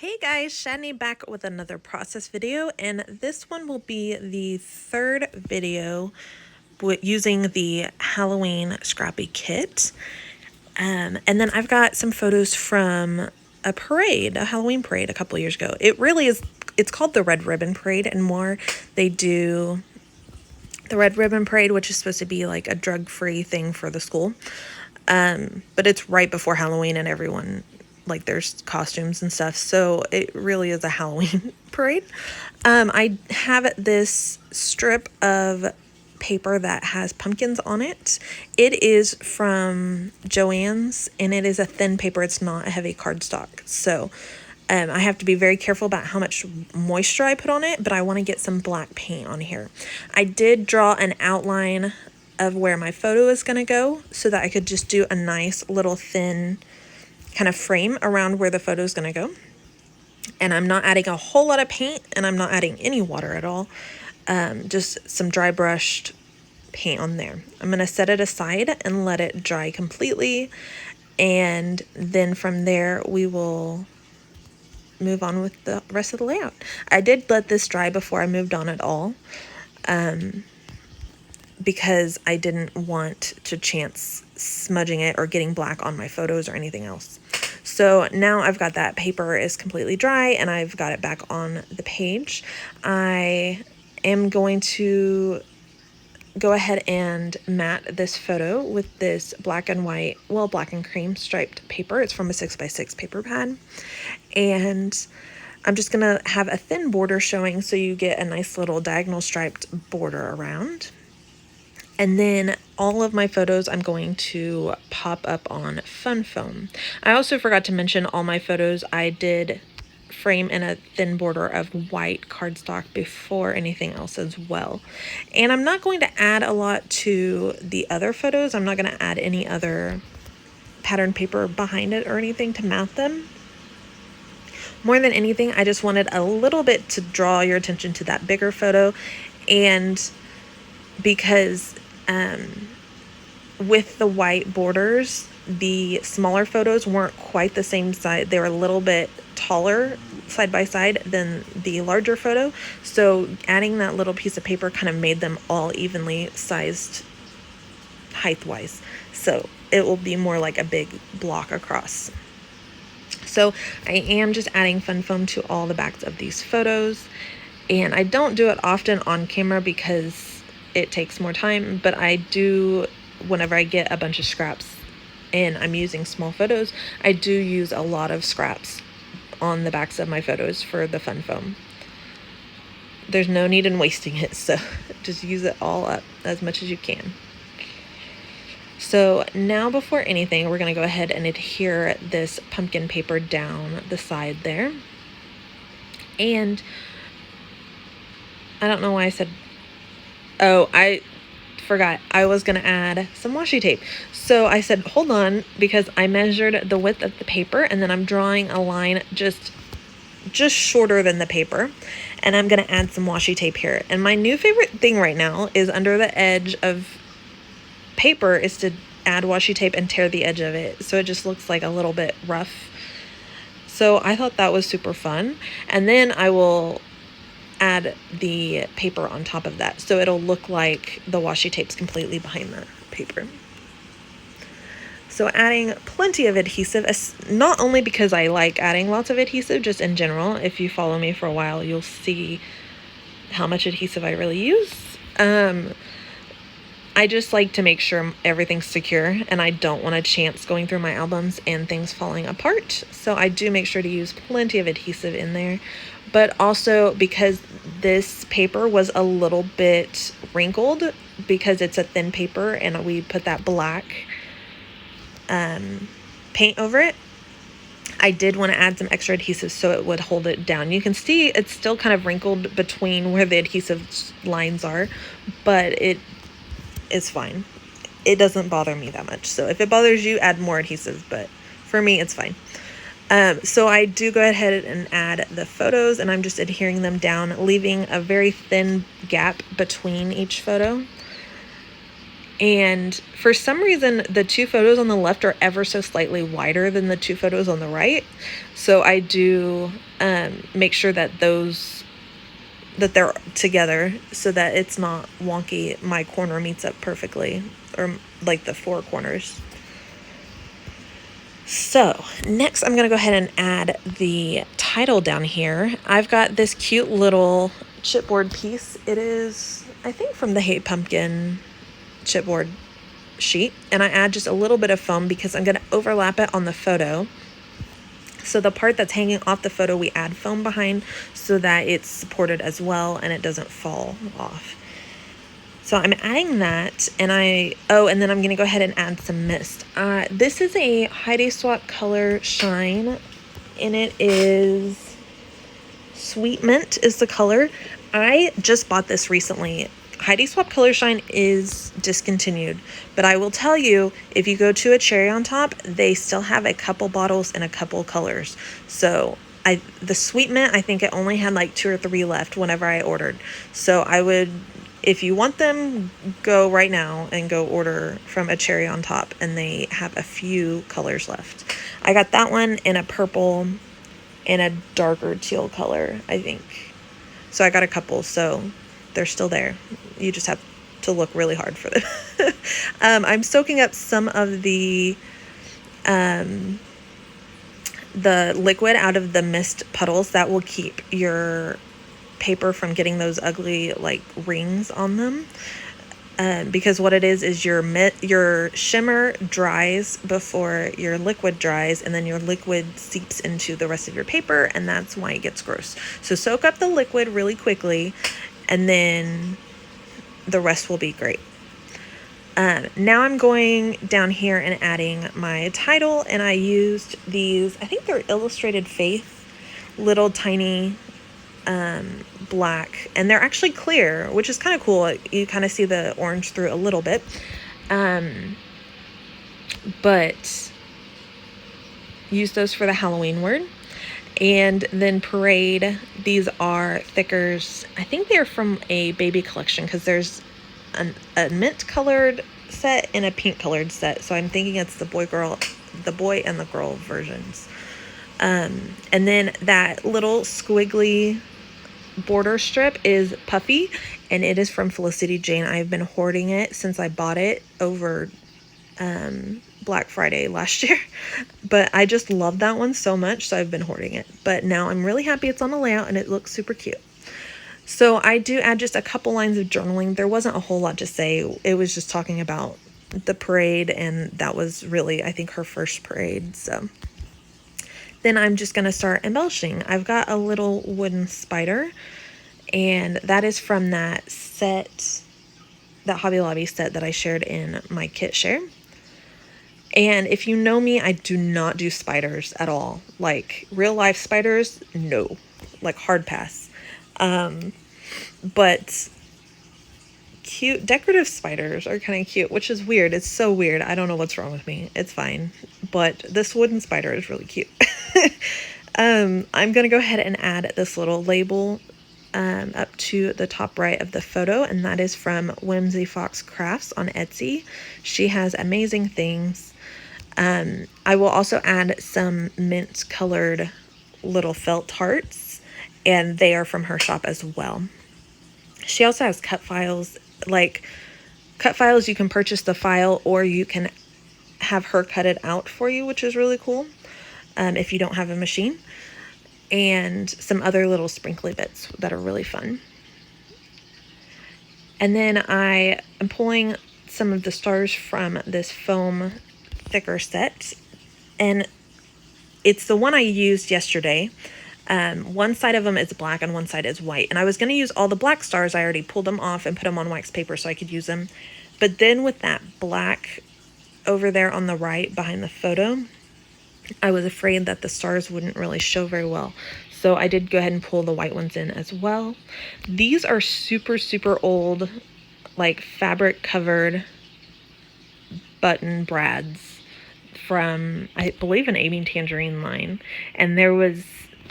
Hey guys, Shani back with another process video, and this one will be the third video using the Halloween Scrappy kit. And then I've got some photos from a parade, a Halloween parade a couple years ago. It's called the Red Ribbon Parade, and more they do the Red Ribbon Parade, which is supposed to be like a drug-free thing for the school. But it's right before Halloween and everyone, like, there's costumes and stuff, so it really is a Halloween parade. I have this strip of paper that has pumpkins on it. It is from Joann's, and it is a thin paper. It's not a heavy cardstock, so I have to be very careful about how much moisture I put on it, but I want to get some black paint on here. I did draw an outline of where my photo is going to go so that I could just do a nice little thin kind of frame around where the photo is going to go. And I'm not adding a whole lot of paint, and I'm not adding any water at all. Just some dry brushed paint on there. I'm going to set it aside and let it dry completely. And then from there, we will move on with the rest of the layout. I did let this dry before I moved on at all. Because I didn't want to chance smudging it or getting black on my photos or anything else. So now I've got that paper is completely dry and I've got it back on the page. I am going to go ahead and mat this photo with this black and white, well, black and cream striped paper. It's from a 6x6 paper pad. And I'm just gonna have a thin border showing so you get a nice little diagonal striped border around. And then all of my photos I'm going to pop up on Fun Foam. I also forgot to mention all my photos I did frame in a thin border of white cardstock before anything else as well. And I'm not going to add a lot to the other photos. I'm not going to add any other pattern paper behind it or anything to mat them. More than anything, I just wanted a little bit to draw your attention to that bigger photo, and because with the white borders, the smaller photos weren't quite the same size. They were a little bit taller side by side than the larger photo. So adding that little piece of paper kind of made them all evenly sized height wise. So it will be more like a big block across. So I am just adding Fun Foam to all the backs of these photos. And I don't do it often on camera because it takes more time, but I do whenever I get a bunch of scraps and I'm using small photos. I do use a lot of scraps on the backs of my photos for the Fun Foam. There's no need in wasting it, so just use it all up as much as you can. So now, before anything, we're going to go ahead and adhere this pumpkin paper down the side there. And I don't know why I said, oh, I forgot. I was going to add some washi tape. So I said, hold on, because I measured the width of the paper, and then I'm drawing a line just shorter than the paper. And I'm going to add some washi tape here. And my new favorite thing right now is under the edge of paper is to add washi tape and tear the edge of it, so it just looks like a little bit rough. So I thought that was super fun. And then I will add the paper on top of that, so it'll look like the washi tape's completely behind the paper. So adding plenty of adhesive, not only because I like adding lots of adhesive, just in general. If you follow me for a while, you'll see how much adhesive I really use. I just like to make sure everything's secure, and I don't want a chance going through my albums and things falling apart. So I do make sure to use plenty of adhesive in there. But also, because this paper was a little bit wrinkled because it's a thin paper and we put that black paint over it, I did want to add some extra adhesive so it would hold it down. You can see it's still kind of wrinkled between where the adhesive lines are, but it is fine. It doesn't bother me that much. So if it bothers you, add more adhesive, but for me, it's fine. So I do go ahead and add the photos, and I'm just adhering them down, leaving a very thin gap between each photo. And for some reason, the two photos on the left are ever so slightly wider than the two photos on the right. So I do make sure that they're together so that it's not wonky. My corner meets up perfectly, or like the four corners. So next I'm going to go ahead and add the title down here. I've got this cute little chipboard piece. It is, I think, from the Hate Pumpkin chipboard sheet, and I add just a little bit of foam because I'm going to overlap it on the photo. So the part that's hanging off the photo, we add foam behind so that it's supported as well and it doesn't fall off. So I'm adding that, and then I'm going to go ahead and add some mist. This is a Heidi Swapp Color Shine, and it is Sweet Mint is the color. I just bought this recently. Heidi Swapp Color Shine is discontinued, but I will tell you, if you go to a Cherry on Top, they still have a couple bottles in a couple colors. So the Sweet Mint, I think it only had like 2 or 3 left whenever I ordered. So I would, if you want them, go right now and go order from a Cherry on Top, and they have a few colors left. I got that one in a purple and a darker teal color, I think. So I got a couple, so they're still there. You just have to look really hard for them. I'm soaking up some of the liquid out of the mist puddles. That will keep your paper from getting those ugly like rings on them. Because what it is your shimmer dries before your liquid dries, and then your liquid seeps into the rest of your paper, and that's why it gets gross. So soak up the liquid really quickly, and then the rest will be great. Now I'm going down here and adding my title, and I used these, I think they're Illustrated Faith, little tiny black, and they're actually clear, which is kind of cool. You kind of see the orange through a little bit, but use those for the Halloween word. And then Parade, these are thickers. I think they're from a baby collection, because there's a mint colored set and a pink colored set, so I'm thinking it's the boy and the girl versions. And then that little squiggly border strip is Puffy, and it is from Felicity Jane. I've been hoarding it since I bought it over Black Friday last year, but I just love that one so much, so I've been hoarding it. But now I'm really happy it's on the layout and it looks super cute. So I do add just a couple lines of journaling. There wasn't a whole lot to say. It was just talking about the parade, and that was really, I think, her first parade. So then I'm just going to start embellishing. I've got a little wooden spider, and that is from that set, that Hobby Lobby set that I shared in my kit share. And if you know me, I do not do spiders at all. Like real life spiders, no, like hard pass. But cute decorative spiders are kind of cute, which is weird. It's so weird. I don't know what's wrong with me. It's fine. But this wooden spider is really cute. I'm going to go ahead and add this little label up to the top right of the photo, and that is from Whimsy Fox Crafts on Etsy. She has amazing things. I will also add some mint colored little felt hearts, and they are from her shop as well. She also has cut files. Like cut files, you can purchase the file, or you can have her cut it out for you, which is really cool if you don't have a machine. And some other little sprinkly bits that are really fun. And then I am pulling some of the stars from this foam thicker set, and it's the one I used yesterday. One side of them is black and one side is white, and I was going to use all the black stars. I already pulled them off and put them on wax paper so I could use them, but then with that black over there on the right behind the photo, I was afraid that the stars wouldn't really show very well, so I did go ahead and pull the white ones in as well. These are super old, like fabric covered button brads from, I believe, an Amy Tangerine line, and there was,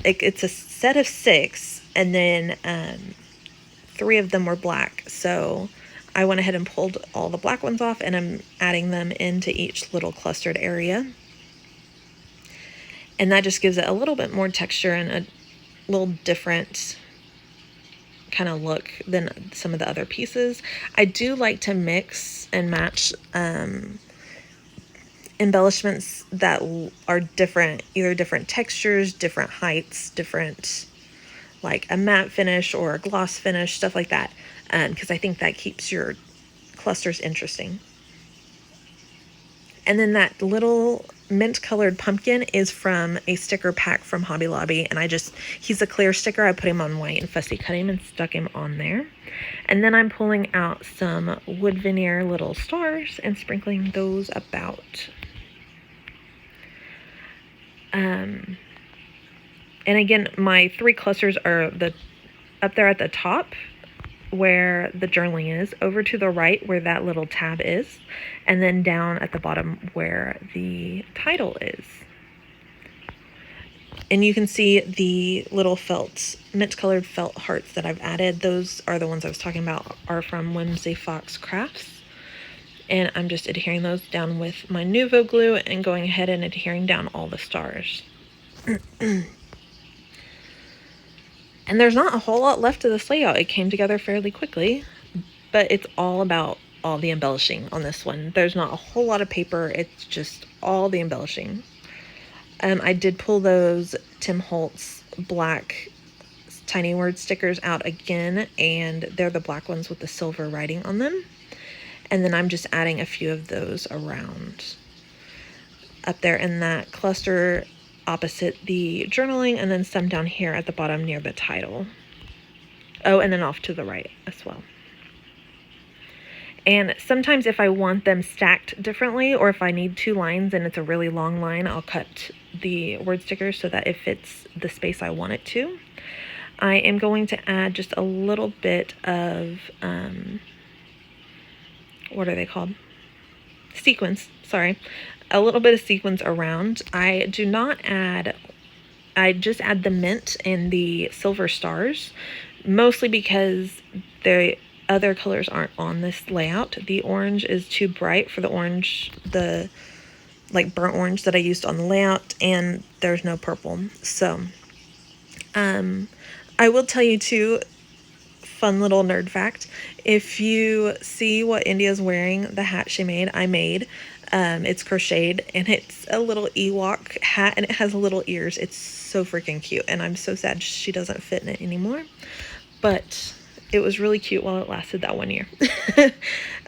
it's a set of 6, and then 3 of them were black. So I went ahead and pulled all the black ones off, and I'm adding them into each little clustered area. And that just gives it a little bit more texture and a little different kind of look than some of the other pieces. I do like to mix and match embellishments that are different, either different textures, different heights, different, like a matte finish or a gloss finish, stuff like that, because I think that keeps your clusters interesting. And then that little mint colored pumpkin is from a sticker pack from Hobby Lobby, and he's a clear sticker. I put him on white and fussy cut him and stuck him on there. And then I'm pulling out some wood veneer little stars and sprinkling those about. And again, my 3 clusters are up there at the top where the journaling is, over to the right where that little tab is, and then down at the bottom where the title is. And you can see the little mint colored felt hearts that I've added. Those are the ones I was talking about, are from Whimsy Fox Crafts. And I'm just adhering those down with my Nuvo glue and going ahead and adhering down all the stars. And there's not a whole lot left of this layout. It came together fairly quickly, but it's all about all the embellishing on this one. There's not a whole lot of paper. It's just all the embellishing. I did pull those Tim Holtz black tiny word stickers out again, and they're the black ones with the silver writing on them. And then I'm just adding a few of those around up there in that cluster opposite the journaling, and then some down here at the bottom near the title. Oh, and then off to the right as well. And sometimes if I want them stacked differently, or if I need 2 lines and it's a really long line, I'll cut the word stickers so that it fits the space I want it to. I am going to add just a little bit of, what are they called? Sequins, sorry. A little bit of sequins around. I just add the mint and the silver stars, mostly because the other colors aren't on this layout. The orange is too bright for the orange, the like burnt orange that I used on the layout, and there's no purple. So I will tell you too, fun little nerd fact, if you see what India's wearing, the hat she made, I made, it's crocheted, and it's a little Ewok hat, and it has little ears. It's so freaking cute, and I'm so sad she doesn't fit in it anymore, but it was really cute while it lasted that 1 year.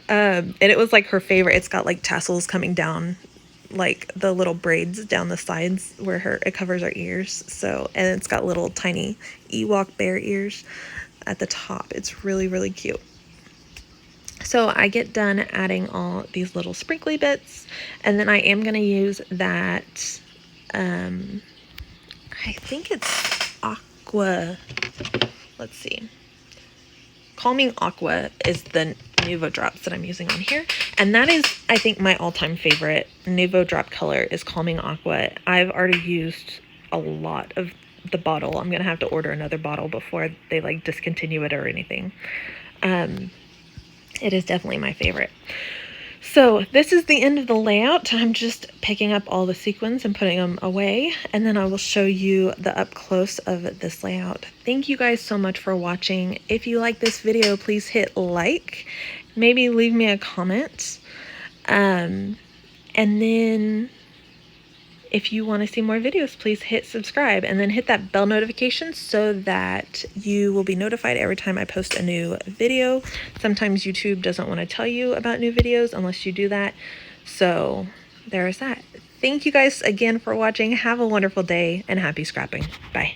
And it was like her favorite. It's got like tassels coming down, like the little braids down the sides where it covers her ears. So, and it's got little tiny Ewok bear ears at the top. It's really, really cute. So I get done adding all these little sprinkly bits, and then I am going to use that, I think it's Aqua, let's see, Calming Aqua is the Nuvo drops that I'm using on here, and that is, I think, my all-time favorite Nuvo drop color is Calming Aqua. I've already used a lot of the bottle. I'm going to have to order another bottle before they like discontinue it or anything. It is definitely my favorite. So this is the end of the layout. I'm just picking up all the sequins and putting them away, and then I will show you the up close of this layout. Thank you guys so much for watching. If you like this video, please hit like, maybe leave me a comment, and then if you want to see more videos, please hit subscribe, and then hit that bell notification so that you will be notified every time I post a new video. Sometimes YouTube doesn't want to tell you about new videos unless you do that. So there is that. Thank you guys again for watching. Have a wonderful day and happy scrapping. Bye.